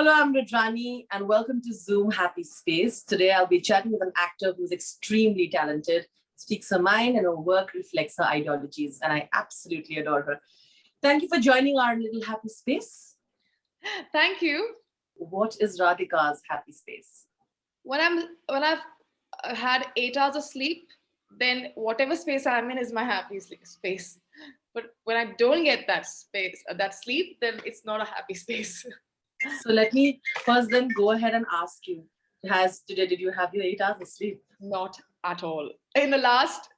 Hello, I'm Rudrani and welcome to Zoom Happy Space. Today I'll be chatting with an actor who's extremely talented, speaks her mind and her work reflects her ideologies, and I absolutely adore her. Thank you for joining our little happy space. Thank you. What is Radhika's happy space? When I've had 8 hours of sleep, then whatever space I'm in is my happy space. But when I don't get that space, that sleep, then it's not a happy space. So let me first then go ahead and ask you, did you have your 8 hours of sleep? Not at all. In the last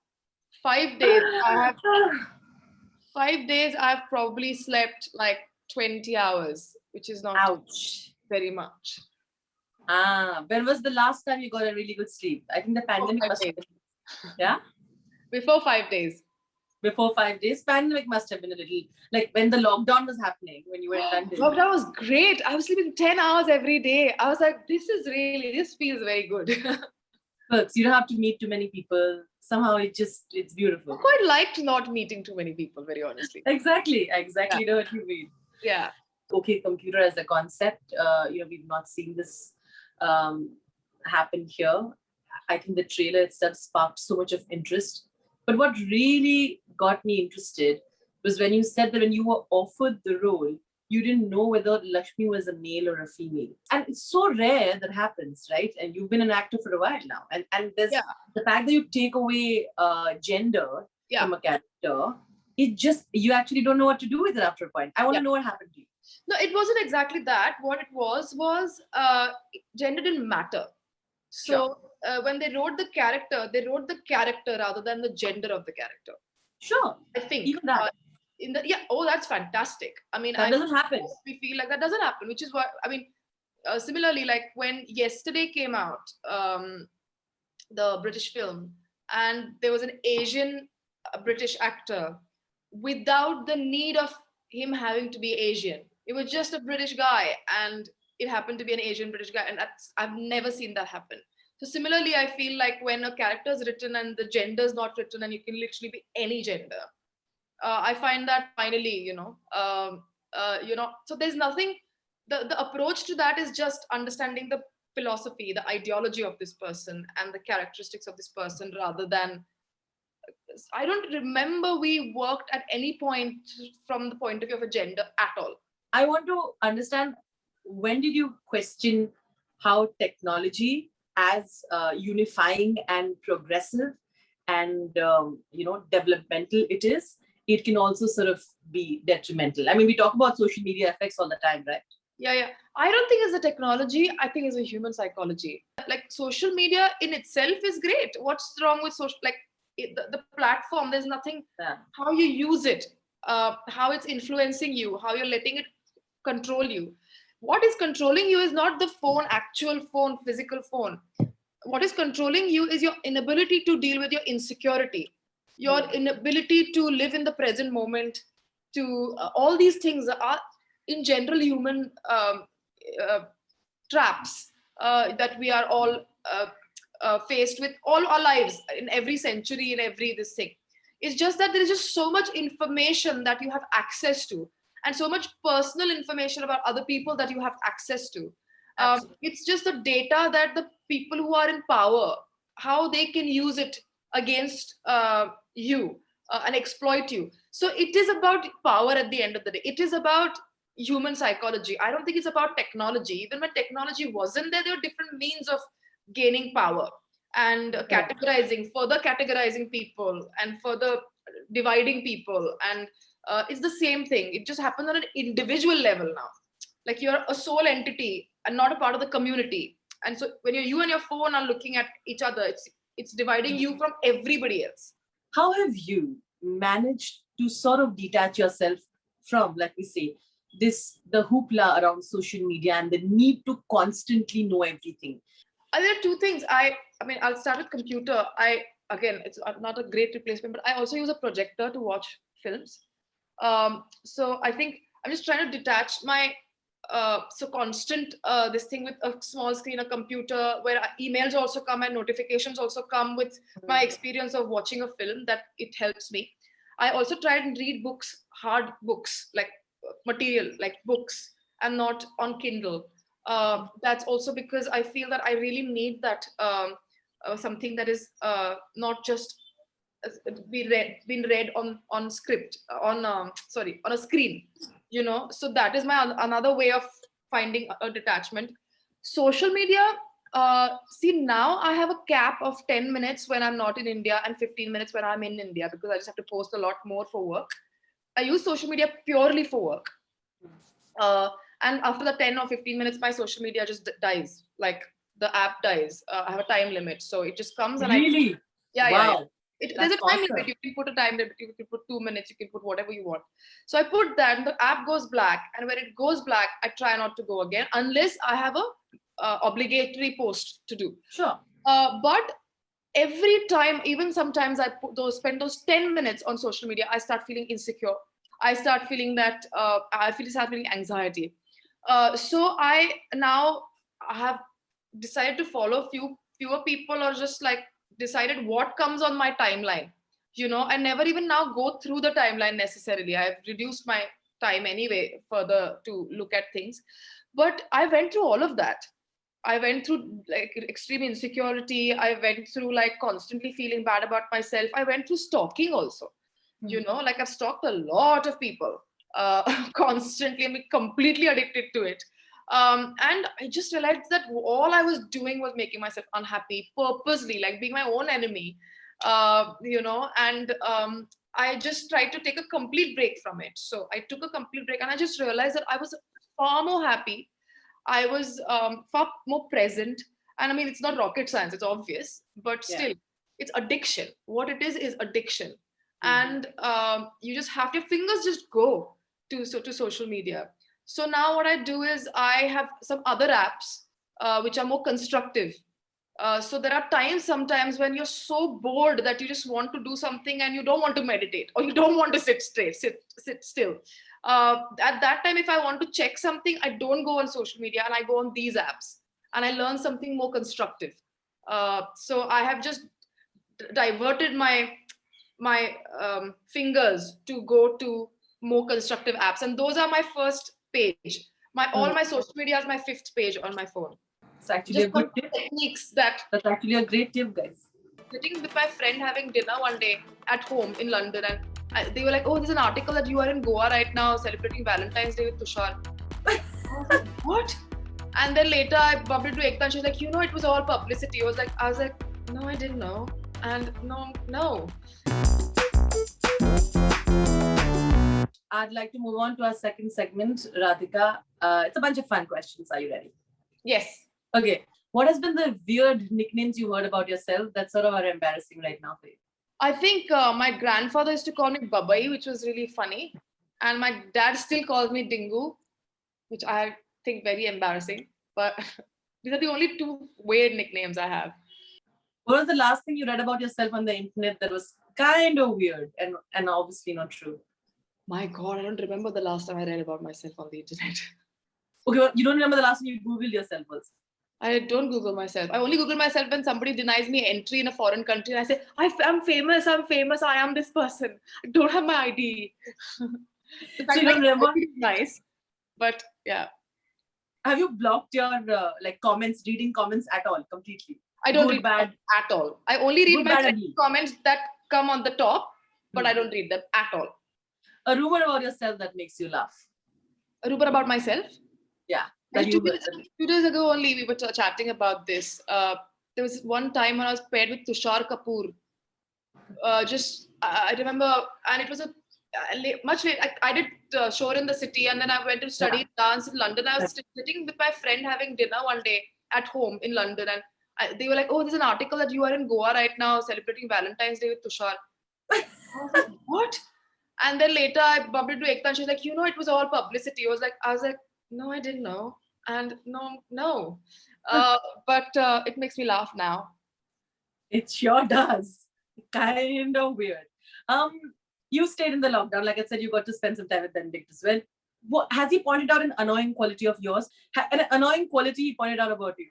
5 days, I have 5 days. I've probably slept like 20 hours, which is not Ouch. very much. When was the last time you got a really good sleep? I think the pandemic must have been, yeah? Before 5 days. Before 5 days, pandemic must have been a little, like when the lockdown was happening, when you were in London. Lockdown was great. I was sleeping 10 hours every day. I was like, this feels very good. Perks. You don't have to meet too many people. Somehow it's beautiful. I quite liked not meeting too many people, very honestly. Exactly. Yeah. Know what you mean. Yeah. Okay, computer as a concept, we've not seen this happen here. I think the trailer itself sparked so much of interest. But what really got me interested was when you said that when you were offered the role, you didn't know whether Lakshmi was a male or a female. And it's so rare that happens, right? And you've been an actor for a while now. And there's the fact that you take away gender from a character, you actually don't know what to do with it after a point. I want to know what happened to you. No, it wasn't exactly that. What it was gender didn't matter. So when they wrote the character rather than the gender of the character. Sure. I think. Even that. That's fantastic. I mean, that doesn't happen. We feel like that doesn't happen, which is what, I mean, similarly, like when Yesterday came out, the British film, and there was an Asian British actor without the need of him having to be Asian. It was just a British guy, and it happened to be an Asian British guy, and I've never seen that happen. So similarly, I feel like when a character is written and the gender is not written, and you can literally be any gender, I find that finally, so there's nothing. The approach to that is just understanding the philosophy, the ideology of this person, and the characteristics of this person, rather than. I don't remember we worked at any point from the point of view of a gender at all. I want to understand, when did you question how technology, as unifying and progressive and developmental it can also sort of be detrimental? I mean, we talk about social media effects all the time, right? Yeah. I don't think it's a technology. I think it's a human psychology. Like social media in itself is great. What's wrong with social? Like the platform, there's nothing. How you use it, how it's influencing you, how you're letting it control you. What is controlling you is not the phone, actual phone, physical phone. What is controlling you is your inability to deal with your insecurity, your inability to live in the present moment. To all these things are in general human traps that we are all faced with all our lives, in every century, in every this thing. It's just that there is just so much information that you have access to, and so much personal information about other people that you have access to. It's just the data that the people who are in power, how they can use it against you and exploit you. So it is about power at the end of the day. It is about human psychology. I don't think it's about technology. Even when technology wasn't there, there were different means of gaining power and further categorizing people and further dividing people. And it's the same thing. It just happens on an individual level now. Like you're a sole entity and not a part of the community. And so when you and your phone are looking at each other, it's dividing you from everybody else. How have you managed to sort of detach yourself from, like we say, the hoopla around social media and the need to constantly know everything? There are two things. I mean, I'll start with computer. Again, it's not a great replacement, but I also use a projector to watch films. So I think I'm just trying to detach my constant this thing with a small screen, a computer, where emails also come and notifications also come with my experience of watching a film, that it helps me. I also try and read books, hard books, like material, like books, and not on Kindle. That's also because I feel that I really need that something that is not just been read on script on sorry, on a screen, you know. So that is my another way of finding a detachment. Social media, see, now I have a cap of 10 minutes when I'm not in India and 15 minutes when I'm in India, because I just have to post a lot more for work. I use social media purely for work. uh, and after the 10 or 15 minutes my social media just dies, like the app dies. I have a time limit, so it just comes and I, Really? yeah. Wow. There's a That's time limit. awesome. You can put a time limit. You can put 2 minutes. You can put whatever you want. So I put that, and the app goes black. And when it goes black, I try not to go again unless I have a obligatory post to do. Sure. But every time, even sometimes I spend those 10 minutes on social media, I start feeling insecure. I start feeling that start feeling anxiety. So I now have decided to follow fewer people, or just like decided what comes on my timeline. You know, I never even now go through the timeline necessarily. I've reduced my time anyway further to look at things. But I went through all of that. I went through like extreme insecurity. I went through like constantly feeling bad about myself. I went through stalking also. You know, like I've stalked a lot of people constantly and completely addicted to it. And I just realized that all I was doing was making myself unhappy purposely, like being my own enemy. You know, and I just tried to take a complete break from it. So I took a complete break, and I just realized that I was far more happy. I was far more present. And I mean, it's not rocket science, it's obvious, but Yeah. still, it's addiction. What it is addiction. Mhm. And you just have your fingers just go to social media. So now what I do is I have some other apps which are more constructive. So there are times sometimes when you're so bored that you just want to do something and you don't want to meditate, or you don't want to sit still. At that time, if I want to check something, I don't go on social media and I go on these apps and I learn something more constructive. So I have just diverted my fingers to go to more constructive apps, and those are my first page. All Mm. my social media is my fifth page on my phone. It's actually a Just good some tip. techniques that That's actually a great tip, guys. sitting with my friend having dinner one day at home in London, and they were like, "Oh, there's an article that you are in Goa right now celebrating Valentine's Day with Tushar." I was like, "What?" And then later I bumped into Ekta, and she's like, "You know, it was all publicity." I was like, "No, I didn't know," and no. I'd like to move on to our second segment, Radhika. It's a bunch of fun questions. Are you ready? Yes. Okay. What has been the weird nicknames you heard about yourself that sort of are embarrassing right now for you? I think my grandfather used to call me Babai, which was really funny. And my dad still calls me Dingu, which I think very embarrassing. But these are the only two weird nicknames I have. What was the last thing you read about yourself on the internet that was kind of weird and obviously not true? My God, I don't remember the last time I read about myself on the internet. Okay, well, you don't remember the last time you Googled yourself also? I don't Google myself. I only Google myself when somebody denies me entry in a foreign country and I say, I'm famous, I am this person. I don't have my ID. The So fact you that don't remember? is nice, but yeah. Have you blocked your like comments, reading comments at all, completely? I don't Good, read bad, at all. I only read good, my bad, friends' ugly. comments that come on the top, but I don't read them at all. A rumor about yourself that makes you laugh. A rumor about myself? Yeah. And That you 2 days ago only we were chatting about this. There was one time when I was paired with Tushar Kapoor. I remember, and it was a much late. I did show in the city, and then I went to study dance in London. I was sitting with my friend having dinner one day at home in London, and they were like, "Oh, there's an article that you are in Goa right now celebrating Valentine's Day with Tushar." I was like, "What?" And then later I bumped into Ekta, and she's like, "You know, it was all publicity." I was like, "No, I didn't know," and no. But it makes me laugh now. It sure does. Kind of weird. Um, you stayed in the lockdown. Like I said, you got to spend some time with Benedict as well. What has he pointed out an annoying quality of yours? An annoying quality he pointed out about you?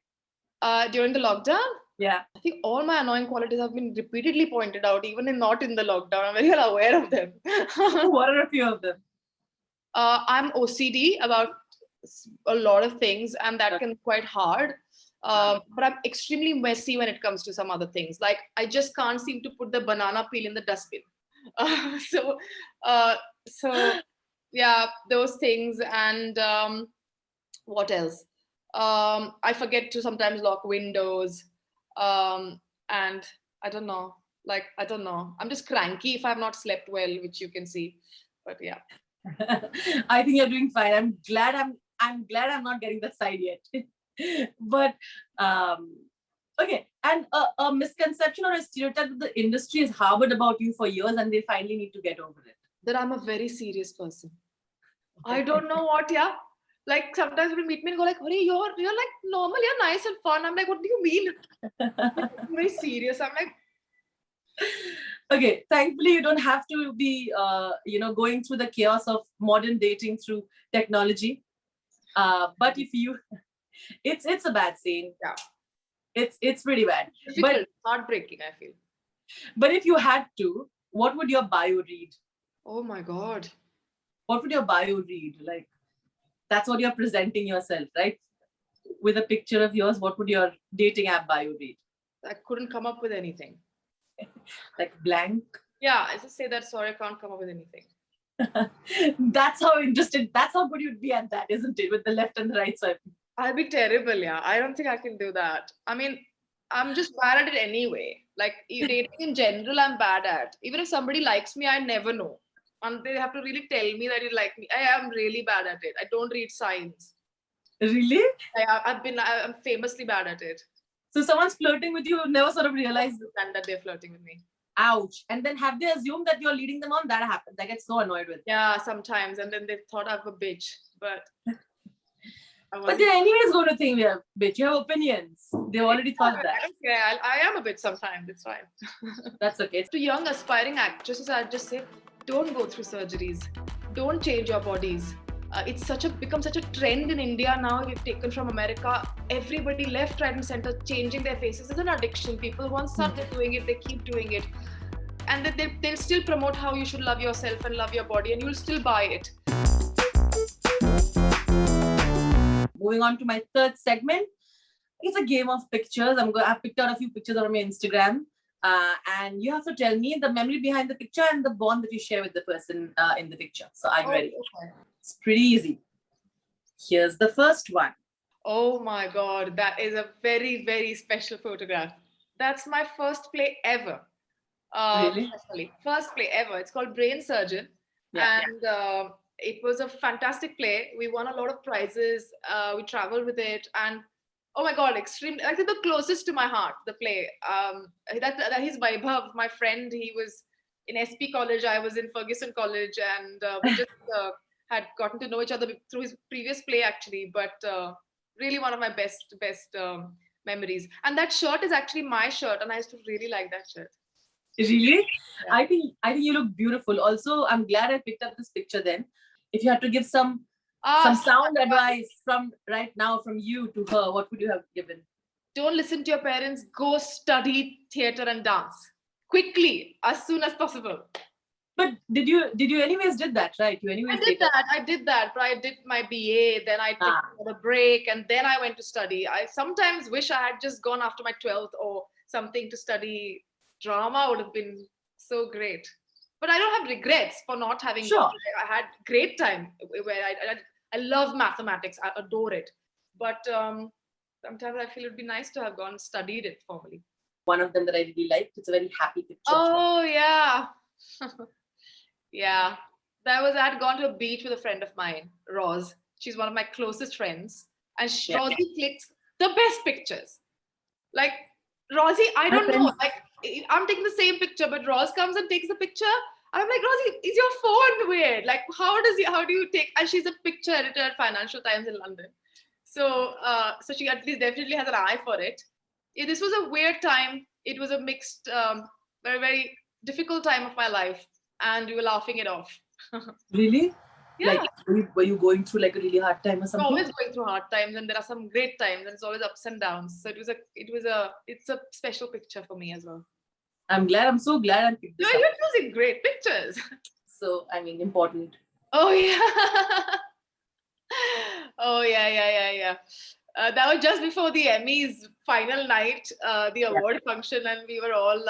During the lockdown? Yeah. I think all my annoying qualities have been repeatedly pointed out, even not in the lockdown. I'm very well aware of them. What are a few of them? I'm OCD about a lot of things, and that can be quite hard. But I'm extremely messy when it comes to some other things. Like I just can't seem to put the banana peel in the dustbin. So, uh, so yeah, those things. And what else? I forget to sometimes lock windows. And I don't know. Like I don't know. I'm just cranky if I've not slept well, which you can see. But yeah. I think you're doing fine. I'm glad I'm not getting that side yet. But okay. And a misconception or a stereotype that the industry has harbored about you for years, and they finally need to get over it. That I'm a very serious person. I don't know what, yeah. Like sometimes people meet me and go like, "Hey, you're like normal, you're nice and fun." I'm like, "What do you mean?" I'm very serious. I'm like, Okay, thankfully you don't have to be going through the chaos of modern dating through technology. But if you, it's a bad scene. yeah, It's pretty bad. difficult, heartbreaking, I feel. But if you had to, what would your bio read? Oh my God. What would your bio read? Like, that's what you're presenting yourself, right? With a picture of yours, what would your dating app bio read? I couldn't come up with anything. Like blank? Yeah, I just say that, sorry, I can't come up with anything. That's how interested, that's how good you'd be at that, isn't it? With the left and the right swipe. I'd be terrible, yeah. I don't think I can do that. I mean, I'm just bad at it anyway. Like dating in general, I'm bad at. Even if somebody likes me, I never know. And they have to really tell me that you like me. I am really bad at it. I don't read signs. Really? I'm famously bad at it. So someone's flirting with you, never sort of realize that they're flirting with me. Ouch. And then have they assumed that you're leading them on? That happens. I get so annoyed with it. Yeah, sometimes. And then they thought I'm a bitch. But they're anyways going to think we're a bitch. You have opinions. They've already thought that. Yeah, I am a bitch sometimes. It's fine. That's okay. To young aspiring actresses, I'd just say, don't go through surgeries. Don't change your bodies. It's become such a trend in India now. We've taken from America. Everybody left, right, and center changing their faces. It's an addiction. People once started doing it, they keep doing it, and they'll still promote how you should love yourself and love your body, and you'll still buy it. Moving on to my third segment, it's a game of pictures. I've picked out a few pictures on my Instagram, and you have to tell me the memory behind the picture and the bond that you share with the person in the picture. So are you ready? Okay. It's pretty easy. Here's the first one. Oh my God, that is a very, very special photograph. That's my first play ever. Really? First play ever. It's called Brain Surgeon. Yeah, and it was a fantastic play. We won a lot of prizes. We traveled with it. And oh my God, extremely, I think the closest to my heart, the play. That is Vaibhav, my friend. He was in SP College. I was in Ferguson College. And we just had gotten to know each other through his previous play, actually. But really one of my best memories. And that shirt is actually my shirt. And I used to really like that shirt. Really? Yeah. I think you look beautiful. Also, I'm glad I picked up this picture then. If you had to give some sound advice from right now from you to her, what would you have given? Don't listen to your parents. Go study theater and dance quickly, as soon as possible. But did you anyways did that, right? You anyways I did that, but I did my BA, then I took a break, and then I went to study. I sometimes wish I had just gone after my 12th or something to study drama. Would have been so great. But I don't have regrets for not having gone. I had great time where I love mathematics. I adore it. But sometimes I feel it would be nice to have gone and studied it formally. One of them that I really liked, it's a very happy picture. Oh, yeah. Yeah. I had gone to a beach with a friend of mine, Roz. She's one of my closest friends. And Rosie clicks the best pictures. Like, Rosie, I don't know. Like, I'm taking the same picture, but Roz comes and takes the picture. I'm like, Rosie, is your phone weird? Like, how do you take? And she's a picture editor at Financial Times in London. So she at least definitely has an eye for it. This was a weird time. It was a mixed, very, very difficult time of my life. And we were laughing it off. Really? Yeah. Like, were you going through like a really hard time or something? I'm always going through hard times, and there are some great times, and it's always ups and downs. So it's a special picture for me as well. I'm so glad I picked this up. You're choosing great pictures. So, I mean, important. Oh, yeah. Oh, yeah. That was just before the Emmys final night, the award function, and we were all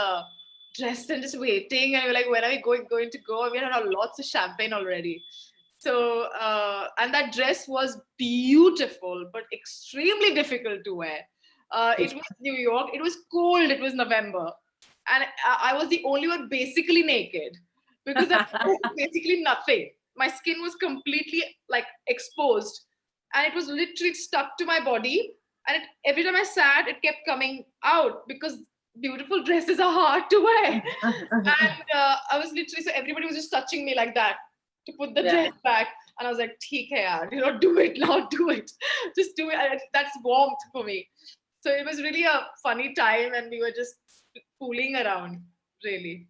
dressed and just waiting. And we were like, when are we going to go? We had lots of champagne already. So, and that dress was beautiful, but extremely difficult to wear. It was New York. It was cold. It was November. And I was the only one basically naked because that was basically nothing. My skin was completely like exposed and it was literally stuck to my body. And every time I sat, it kept coming out because beautiful dresses are hard to wear. And I was literally, so everybody was just touching me like that to put the dress back. And I was like, "Theek hai yaar, do it now, do it. Just do it." That's warmth for me. So it was really a funny time and we were just fooling around, really.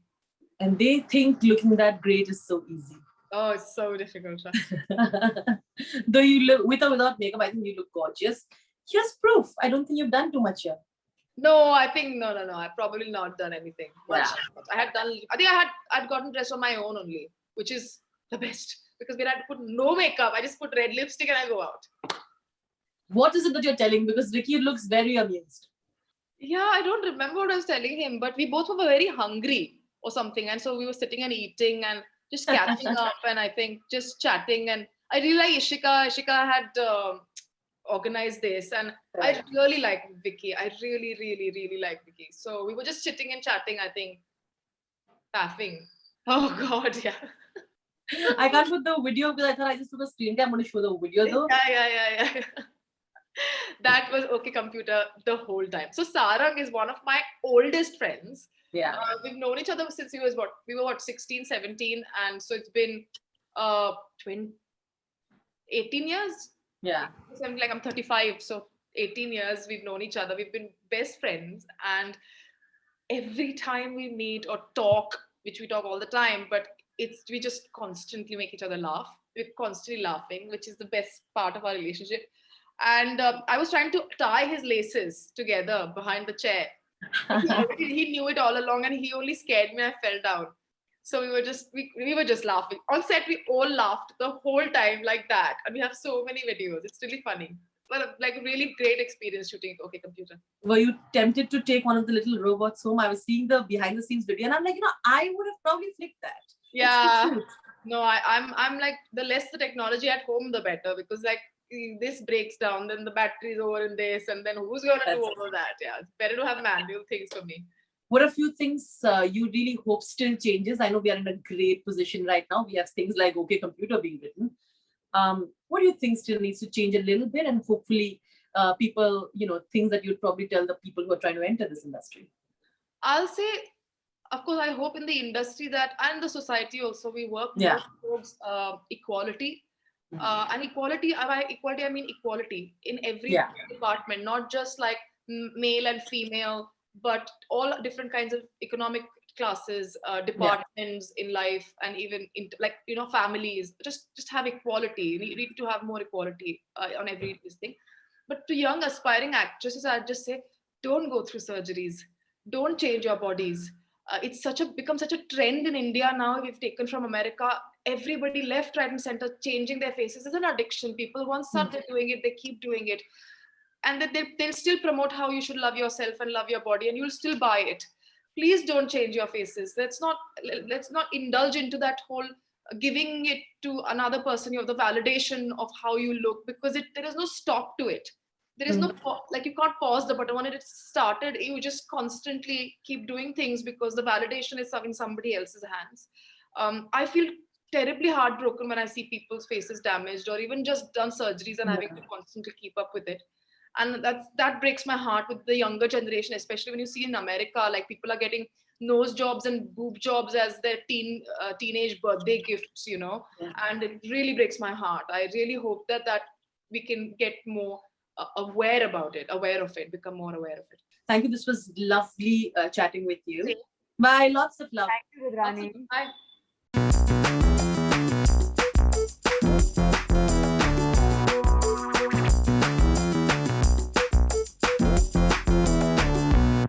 And they think looking that great is so easy. Oh, it's so difficult. Though you look, with or without makeup, I think you look gorgeous. Here's proof. I don't think you've done too much here. No, I think no. I've probably not done anything much. Yeah. I'd gotten dressed on my own only, which is the best because we had to put no makeup. I just put red lipstick and I go out. What is it that you're telling? Because Vicky looks very amused. Yeah, I don't remember what I was telling him, but we both were very hungry or something, and so we were sitting and eating and just catching up, and I think just chatting. And I really like Ishika. Ishika had organized this, and I really like Vicky. I really like Vicky. So we were just sitting and chatting. I think, laughing. Oh God, yeah. I can't put the video because I thought I just took a screen cap. I'm going to show the video though. Yeah. That was okay computer the whole time. So Sarang is one of my oldest friends. Yeah. We've known each other since we were 16, 17. And so it's been 18 years. Yeah. So I'm 35. So 18 years we've known each other. We've been best friends. And every time we meet or talk, which we talk all the time, but we just constantly make each other laugh. We're constantly laughing, which is the best part of our relationship. And I was trying to tie his laces together behind the chair. He knew it all along, and he only scared me. I fell down. So we were just laughing on set. We all laughed the whole time like that, and we have so many videos. It's really funny. But like a really great experience shooting OK Computer. Were you tempted to take one of the little robots home? I was seeing the behind the scenes video, and I'm like, I would have probably flicked that. Yeah. No, I'm like, the less the technology at home, the better, because like this breaks down, then the battery's over in this, and then who's going to do all of that? Yeah, it's better to have manual things for me. What are a few things you really hope still changes? I know we are in a great position right now. We have things like OK Computer being written. What do you think still needs to change a little bit? And hopefully people, things that you'd probably tell the people who are trying to enter this industry? I'll say, of course, I hope in the industry that, and the society also, we work more towards equality. And equality, by equality, I mean equality in every department, not just like male and female, but all different kinds of economic classes, departments in life, and even in families. Just have equality. We need to have more equality on every thing. But to young aspiring actresses, I'd just say, don't go through surgeries. Don't change your bodies. It's become such a trend in India now. We've taken from America. Everybody left, right, and center changing their faces. It's an addiction. People once started doing it, they keep doing it, and that they'll still promote how you should love yourself and love your body, and you'll still buy it. Please don't change your faces. Let's not indulge into that whole giving it to another person of the validation of how you look, because there is no stop to it. There is no, like, you can't pause the button. When it started, you just constantly keep doing things because the validation is in somebody else's hands. I feel terribly heartbroken when I see people's faces damaged, or even just done surgeries and having to constantly keep up with it. And that breaks my heart with the younger generation, especially when you see in America, like, people are getting nose jobs and boob jobs as their teenage birthday gifts, and it really breaks my heart. I really hope that we can get more aware of it, become more aware of it. Thank you. This was lovely chatting with you. Bye. Lots of love. Thank you, Rudrani. Bye.